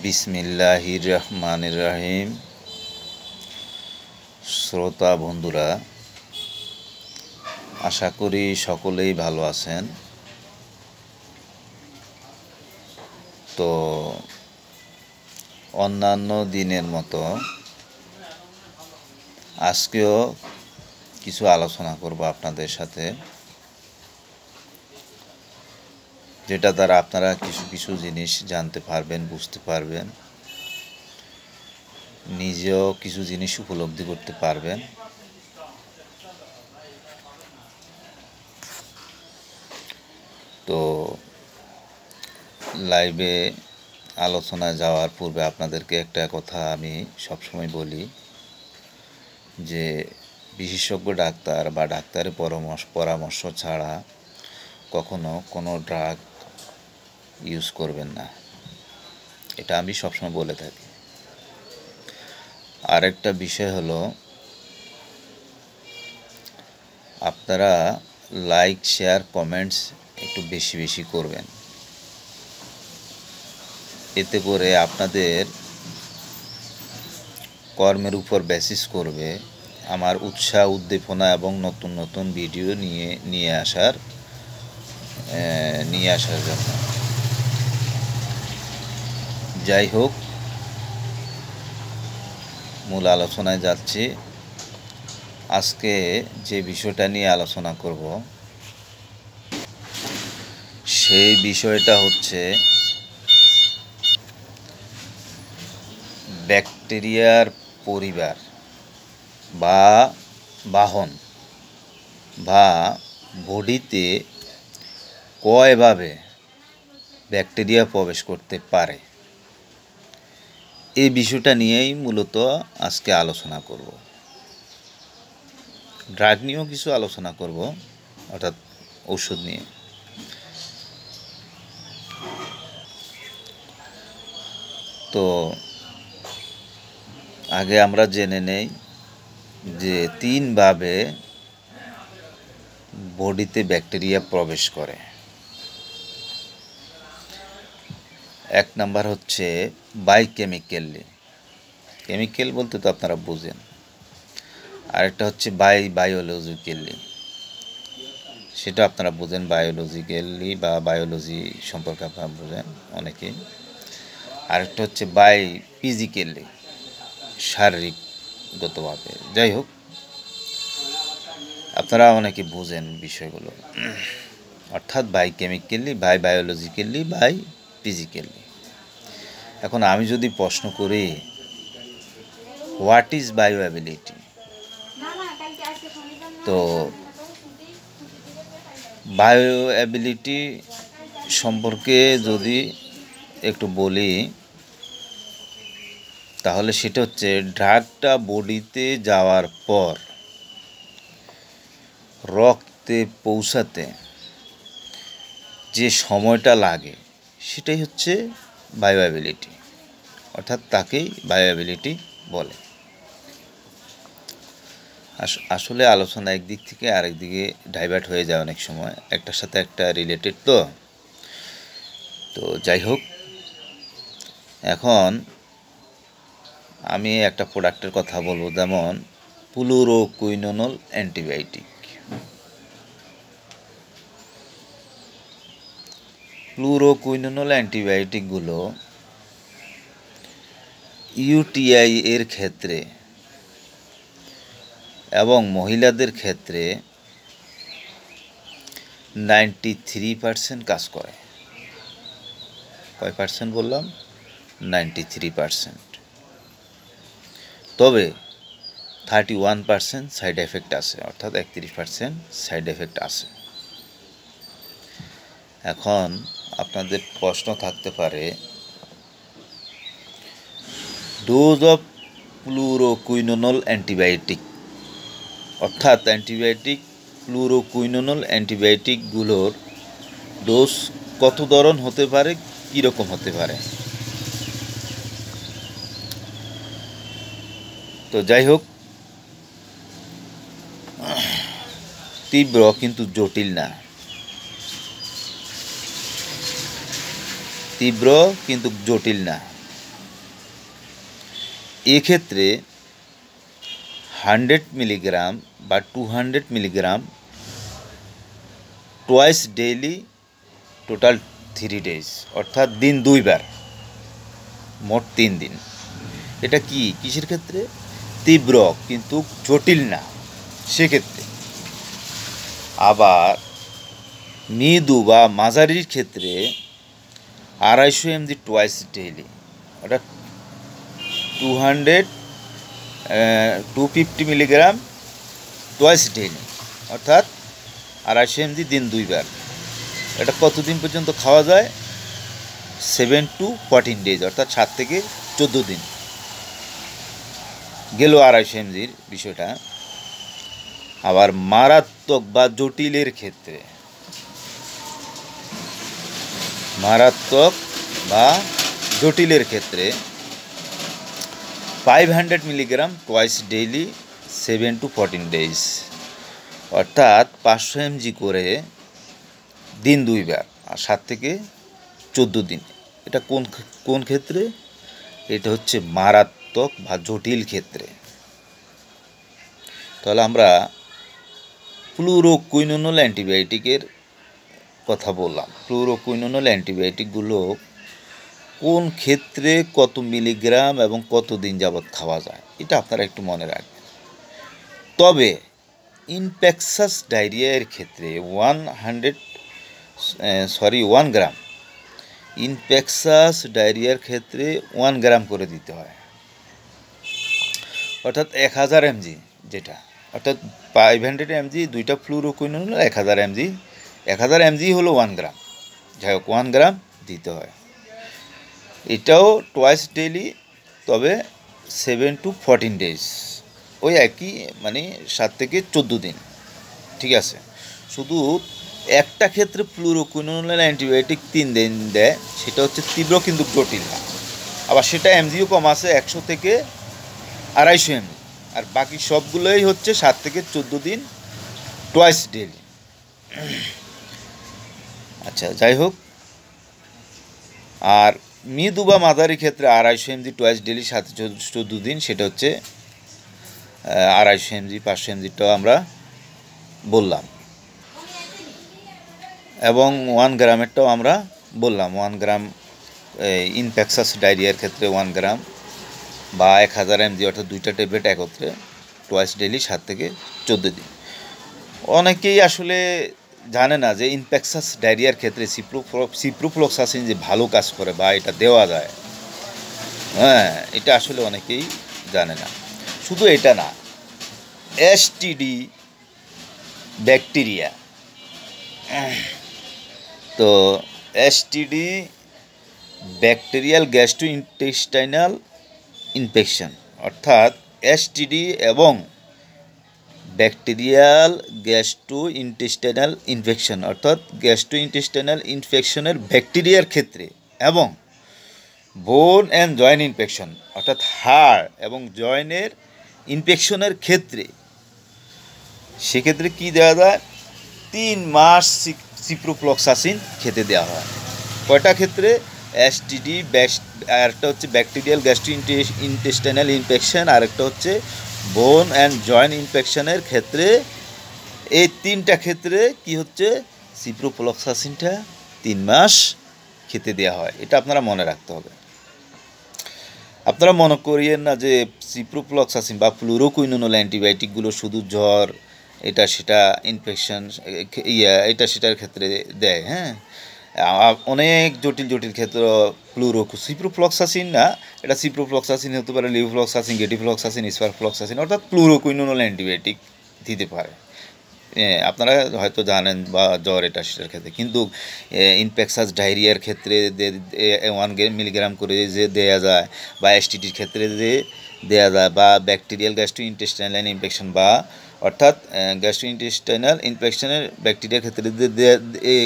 বিসমিল্লাহির রহমানির রহিম। শ্রোতা বন্ধুরা, আশা করি সকলেই ভালো আছেন। তো অন্যান্য দিনের মতো আজকেও কিছু আলোচনা করব আপনাদের সাথে, যেটা দ্বারা আপনারা কিছু জিনিস জানতে পারবেন, বুঝতে পারবেন, নিজেও কিছু জিনিস উপলব্ধি করতে পারবেন। তো লাইভে আলোচনায় যাওয়ার পূর্বে আপনাদেরকে একটা কথা আমি সবসময় বলি যে বিশেষজ্ঞ ডাক্তার বা ডাক্তারের পরামর্শ ছাড়া কখনো কোনো ড্রাগ ইউজ করবেন না, এটা আমি সবসময় বলে থাকি। আরেকটা বিষয় হলো, আপনারা লাইক, শেয়ার, কমেন্টস একটু বেশি বেশি করবেন। এতে করে আপনাদের কর্মের উপর বেসিস করবে আমার উৎসাহ, উদ্দীপনা এবং নতুন নতুন ভিডিও নিয়ে আসার জন্য। যাই হোক, মূল আলোচনায় যাচ্ছি। আজকে যে বিষয়টা নিয়ে আলোচনা করব সেই বিষয়টা হচ্ছে ব্যাকটেরিয়ার পরিবার বা বাহন বা বডিতে কয়ভাবে ব্যাকটেরিয়া প্রবেশ করতে পারে, এই বিষয়টা নিয়েই মূলত আজকে আলোচনা করব। ড্রাগ নিয়েও কিছু আলোচনা করব, অর্থাৎ ঔষধ নিয়ে। তো আগে আমরা জেনে নেই যে 3 ভাবে বডিতে ব্যাকটেরিয়া প্রবেশ করে। 1 নাম্বার হচ্ছে বায়োকেমিক্যালি, কেমিক্যাল বলতে তো আপনারা বুঝেন। আরেকটা হচ্ছে বায়োলজিক্যালি, সেটা আপনারা বুঝেন, বায়োলজিক্যালি বা বায়োলজি সম্পর্কে আপনারা বুঝেন অনেকেই। আরেকটা হচ্ছে ফিজিক্যালি, শারীরিকগতভাবে। যাই হোক, আপনারা অনেকে বুঝেন বিষয়গুলো, অর্থাৎ বায়োকেমিক্যালি, বায়োলজিক্যালি, ফিজিক্যালি। এখন আমি যদি প্রশ্ন করি, হোয়াট ইজ বায়োঅ্যাবিলিটি, তো বায়োঅ্যাবিলিটি সম্পর্কে যদি একটু বলি, তাহলে সেটা হচ্ছে ড্রাগটা বডিতে যাওয়ার পর রক্তে পৌঁছাতে যে সময়টা লাগে সেটাই হচ্ছে বায়োঅ্যাবিলিটি, অর্থাৎ তাকেই বায়োঅ্যাবিলিটি বলে। আসলে আলোচনা একদিক থেকে আরেক দিকে ডাইভার্ট হয়ে যায় অনেক সময়, একটার সাথে একটা রিলেটেড। তো যাই হোক, এখন আমি একটা প্রোডাক্টের কথা বলবো, যেমন ফ্লুরোকুইনোনল অ্যান্টিবায়োটিক। ফ্লুরোকুইনোনল অ্যান্টিবায়োটিকগুলো ইউটিআই এর ক্ষেত্রে এবং মহিলাদের ক্ষেত্রে 93% কাজ করে। কয় পার্সেন্ট বললাম? 93%। তবে 31% সাইড এফেক্ট আছে, অর্থাৎ 31% সাইড এফেক্ট আছে। এখন আপনাদের প্রশ্ন থাকতে পারে, ডোজ অফ ফ্লুরোকুইনোনল অ্যান্টিবায়োটিক, অর্থাৎ ফ্লুরোকুইনোনল অ্যান্টিবায়োটিকগুলোর ডোজ কত ধরন হতে পারে, কীরকম হতে পারে। তো যাই হোক, তীব্র কিন্তু জটিল না, তীব্র কিন্তু জটিল না। এক্ষেত্রে 100 মিলিগ্রাম বা 200 milligram twice daily, total 3 days, অর্থাৎ দিন 2 বার, মোট 3 দিন। এটা কি কিসের ক্ষেত্রে? তীব্র কিন্তু জটিল না সেক্ষেত্রে। আবার মৃদু বা মাঝারির ক্ষেত্রে 250 mg টোয়াইস ডেইলি, অর্থাৎ 250 মিলিগ্রাম টোয়াইস ডেইলি, অর্থাৎ 250 mg দিন 2 বার। এটা কতদিন পর্যন্ত খাওয়া যায়? 7 to 14 ডেজ, অর্থাৎ 7 থেকে 14 দিন। গেল 250 mgর বিষয়টা। আবার মারাত্মক বা জটিলের ক্ষেত্রে, মারাত্মক বা জটিলের ক্ষেত্রে 500 milligram twice daily, 7 to 14 days, অর্থাৎ 500 mg করে দিন 2 বার আর 7 থেকে 14 দিন। এটা কোন ক্ষেত্রে? এটা হচ্ছে মারাত্মক বা জটিল ক্ষেত্রে। তাহলে আমরা ফ্লুরোকুইনোল অ্যান্টিবায়োটিকের কথা বললাম। ফ্লুরোকুইনোল অ্যান্টিবায়োটিকগুলো কোন ক্ষেত্রে কত মিলিগ্রাম এবং কত দিন যাবৎ খাওয়া যায়, এটা আপনারা একটু মনে রাখবেন। তবে ইনফেকশাস ডায়রিয়ার ক্ষেত্রে 1 গ্রাম, ইনফেকশাস ডায়রিয়ার ক্ষেত্রে 1 গ্রাম করে দিতে হয়, অর্থাৎ 1000 mg, যেটা অর্থাৎ 500 mg দুইটা ফ্লুরোকুইনোল, 1000 mg, 1000 mg হলো 1 গ্রাম, যাই হোক 1 গ্রাম দিতে হয়। এটাও টোয়াইস ডেইলি, তবে 7 to 14 ডেজ, ওই একই, মানে 7 থেকে 14 দিন, ঠিক আছে। শুধু একটা ক্ষেত্রে ফ্লুরোকুইনোল অ্যান্টিবায়োটিক 3 দিন দেয়, সেটা হচ্ছে তীব্র কিন্তু জটিল না। আবার সেটা এমজিও কম আছে, 100 থেকে 250 mg, আর বাকি সবগুলোই হচ্ছে 7 থেকে 14 দিন টোয়াইস ডেইলি। আচ্ছা, যাই হোক। আর মৃদু বা মাঝারি ক্ষেত্রে 250 mg টোয়াইস ডেইলি, 7 থেকে 14 দিন, সেটা হচ্ছে 250 mg, 500 mgটাও আমরা বললাম, এবং 1 গ্রামেরটাও আমরা বললাম। 1 গ্রাম ইনফেকশাস ডায়রিয়ার ক্ষেত্রে 1 গ্রাম বা 1000 mg, অর্থাৎ দুইটা ট্যাবলেট একত্রে টোয়াইস ডেইলি, 7 থেকে 14 দিন। অনেকেই আসলে জানে না যে ইনফেকশাস ডায়রিয়ার ক্ষেত্রে সিপ্রোফ্লক্সাসিন যে ভালো কাজ করে বা এটা দেওয়া যায়, হ্যাঁ, এটা আসলে অনেকেই জানে না। শুধু এটা না, এসটিডি ব্যাকটেরিয়া, তো এসটিডি ব্যাকটেরিয়াল গ্যাস্ট্রোইন্টেস্টাইনাল ইনফেকশন, অর্থাৎ এসটিডি এবং ব্যাকটেরিয়াল গ্যাস্ট্রোইন্টেস্টাইনাল ইনফেকশন, অর্থাৎ গ্যাস্ট্রোইন্টেস্টাইনাল ইনফেকশনের ব্যাকটেরিয়ার ক্ষেত্রে, এবং বোন অ্যান্ড জয়েন্ট ইনফেকশন, অর্থাৎ হাড় এবং জয়েন্টের ইনফেকশনের ক্ষেত্রে, সেক্ষেত্রে কি দেওয়া যায়? 3 মাস সিপ্রোফ্লক্সাসিন খেতে দেওয়া হয়। কয়টা ক্ষেত্রে? এসটিডি, আরেকটা হচ্ছে ব্যাকটেরিয়াল গ্যাস্ট্রোইন্টেস্টাইনাল ইনফেকশন, আরেকটা হচ্ছে বোন অ্যান্ড জয়েন্ট ইনফেকশনের ক্ষেত্রে। এই 3টা ক্ষেত্রে কি হচ্ছে? সিপ্রোফ্লক্সাসিনটা 3 মাস খেতে দেওয়া হয়। এটা আপনারা মনে রাখতে হবে। আপনারা মনে করিয়েন না যে সিপ্রোফ্লক্সাসিন বা ফ্লুরোকুইনোল অ্যান্টিবায়োটিকগুলো শুধু জ্বর, এটা সেটা ইনফেকশন, এটা সেটার ক্ষেত্রে দেয়। হ্যাঁ, অনেক জটিল জটিল ক্ষেত্র সিপ্রোফ্লক্সাসিন না, এটা সিপ্রোফ্লক্সাসিন হতে পারে, লিভোফ্লক্সাসিন, গেটিফ্লক্সাসিন, স্পারফ্লক্সাসিন, অর্থাৎ ফ্লুরোকুইনোল অ্যান্টিবায়োটিক দিতে পারে। আপনারা হয়তো জানেন, বা জ্বর, এটা সেটার ক্ষেত্রে। কিন্তু ইনফেকশাস ডায়রিয়ার ক্ষেত্রে 1 মিলিগ্রাম করে যে দেয়া যায়, বা এসটিডির ক্ষেত্রে যে দেয়া যায়, বা ব্যাকটেরিয়াল গ্যাস্ট্রোইন্টেস্টাইনাল ইনফেকশন, বা অর্থাৎ গ্যাস্ট্রোইন্টেস্টাইনাল ইনফেকশনের ব্যাকটেরিয়ার ক্ষেত্রে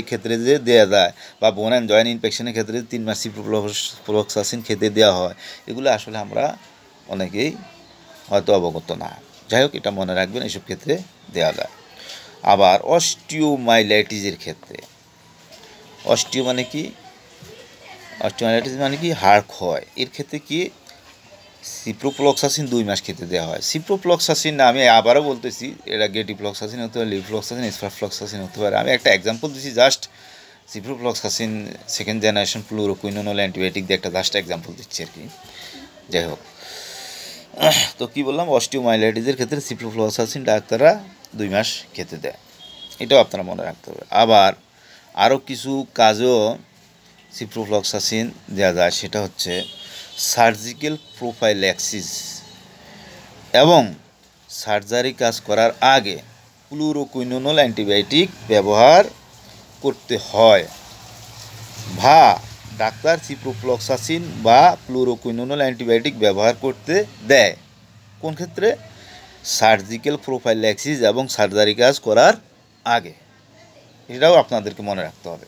ক্ষেত্রে যে দেওয়া যায়, বা বোন অ্যান্ড জয়েন্ট ইনফেকশনের ক্ষেত্রে 3 মাস সিপ্রোফ্লক্সাসিন খেতে দেওয়া হয়, এগুলো আসলে আমরা অনেকেই হয়তো অবগত না। যাই হোক, এটা মনে রাখবেন, এসব ক্ষেত্রে দেওয়া যায়। আবার অস্টিওমাইলাইটিসের ক্ষেত্রে, অস্টিওমাইলাইটিস মানে কি? হাড় ক্ষয়। এর ক্ষেত্রে কি সিপ্রোফ্লক্সাসিন 2 মাস খেতে দেওয়া হয়। সিপ্রোফ্লক্সাসিন না, আমি আবারও বলতেছি, এটা গেটিফ্লক্সাসিন হতে পারে, লিভফ্লক্সাসিন, স্পারফ্লক্সাসিন হতে পারে। আমি একটা এক্সাম্পল দিচ্ছি just. Ciprofloxacin second generation fluoroquinolone antibiotic দিয়ে একটা জাস্ট এক্সাম্পল দিচ্ছি আর কি। যাই হোক, তো কী বললাম, অস্টিওমাইলাইটিসের ক্ষেত্রে সিপ্রোফ্লক্সাসিন ডাক্তাররা 2 মাস খেতে দেয়, এটাও আপনারা মনে রাখতে হবে। আবার আরও কিছু কাজেও সিপ্রোফ্লক্সাসিন দেওয়া যায়, সেটা হচ্ছে সার্জিক্যাল প্রোফাইল্যাক্সিস এবং সার্জারি কাজ করার আগে ফ্লুরোকুইনোনল অ্যান্টিবায়োটিক ব্যবহার করতে হয়, বা ডাক্তার সিপ্রোফ্লক্সাসিন বা ফ্লুরোকুইনোনল অ্যান্টিবায়োটিক ব্যবহার করতে দেয়। কোন ক্ষেত্রে? সার্জিক্যাল প্রোফাইল্যাক্সিস এবং সার্জারি কাজ করার আগে। এটাও আপনাদেরকে মনে রাখতে হবে,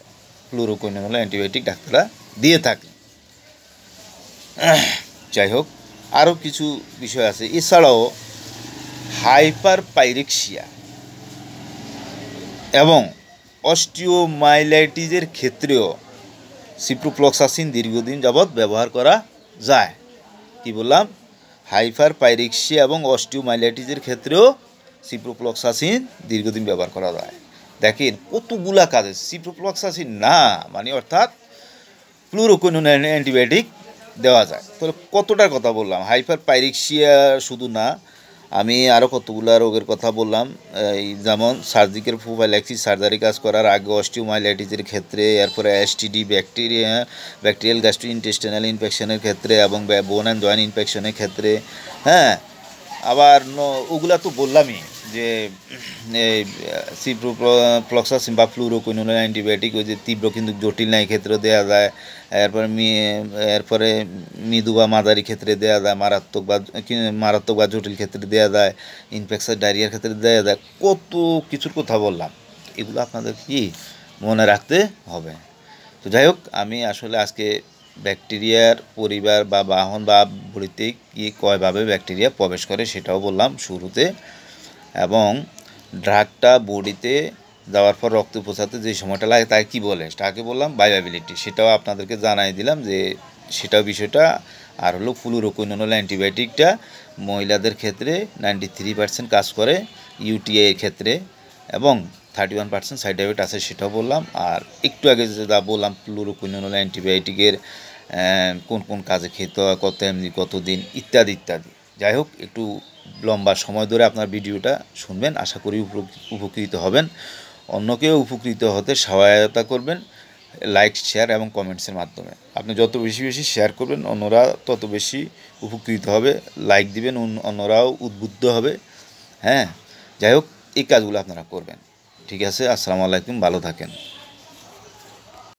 ফ্লুরোকুইনোনল অ্যান্টিবায়োটিক ডাক্তাররা দিয়ে থাকে। যাই হোক, আরও কিছু বিষয় আছে। এছাড়াও হাইপারপাইরেক্সিয়া এবং অস্টিওমাইলাইটিসের ক্ষেত্রেও সিপ্রোফ্লক্সাসিন দীর্ঘদিন যাবৎ ব্যবহার করা যায়। কি বললাম? হাইপারপাইরেক্সিয়া এবং অস্টিওমাইলাইটিসের ক্ষেত্রেও সিপ্রোফ্লক্সাসিন দীর্ঘদিন ব্যবহার করা যায়। দেখেন কতগুলা কাজে সিপ্রোফ্লক্সাসিন না মানে অর্থাৎ ফ্লুরোকুইনোনল অ্যান্টিবায়োটিক দেওয়া যায়। তাহলে কতটার কথা বললাম? হাইপারপাইরেক্সিয়া শুধু না, আমি আরও কতগুলো রোগের কথা বললাম, যেমন সার্জিক্যাল প্রোফাইল্যাক্সিস সার্জারি কাজ করার আগে, অস্টিওমাইলাইটিসের ক্ষেত্রে, এরপরে এসটিডি ব্যাকটেরিয়াল গ্যাস্ট্রোইন্টেস্টাইনাল ইনফেকশনের ক্ষেত্রে এবং বোন অ্যান্ড জয়েন্ট ইনফেকশনের ক্ষেত্রে। হ্যাঁ, আবার ওগুলা তো বললামই যে সিপ্রোফ্লক্সাসিন বা ফ্লুরোকুইনোনল অ্যান্টিবায়োটিক ওই যে তীব্র কিন্তু জটিল না, ক্ষেত্রে দেওয়া যায়। এরপরে মৃদু বা মাঝারি ক্ষেত্রে দেওয়া যায়, মারাত্মক বা জটিল ক্ষেত্রে দেওয়া যায়, ইনফেকশন ডায়রিয়ার ক্ষেত্রে দেওয়া যায়। কত কিছুর কথা বললাম, এগুলো আপনাদের কি মনে রাখতে হবে। তো যাই হোক, আমি আসলে আজকে ব্যাকটেরিয়ার পরিবার বা বাহন বা বডিতে কি কয়ভাবে ব্যাকটেরিয়া প্রবেশ করে সেটাও বললাম শুরুতে, এবং ড্রাগটা বডিতে যাওয়ার পর রক্ত পৌঁছাতে যে সময়টা লাগে তাকে কী বলে, তাকে বললাম বায়োঅ্যাবিলিটি, সেটাও আপনাদেরকে জানাই দিলাম যে সেটাও বিষয়টা। আর হলো ফ্লুরোকুইনোনল অ্যান্টিবায়োটিকটা মহিলাদের ক্ষেত্রে 93% কাজ করে, ইউটিআই এর ক্ষেত্রে, এবং 31% সাইড এফেক্ট আছে সেটাও বললাম। আর একটু আগে যা বললাম ফ্লুরোকুইনোনল অ্যান্টিবায়োটিকের কোন কোন কাজে খেতে হয়, কত এমনি, কতদিন, ইত্যাদি ইত্যাদি। যাই হোক, একটু লম্বা সময় ধরে আপনার ভিডিওটা শুনবেন, আশা করি উপকৃত হবেন। অন্যকেও উপকৃত হতে সহায়তা করবেন লাইক, শেয়ার এবং কমেন্টসের মাধ্যমে। আপনি যত বেশি বেশি শেয়ার করবেন অন্যরা তত বেশি উপকৃত হবে, লাইক দিবেন অন্যরাও উদ্বুদ্ধ হবে। হ্যাঁ, যাই হোক, এই কাজগুলো আপনারা করবেন। ঠিক আছে, আসসালামু আলাইকুম, ভালো থাকেন।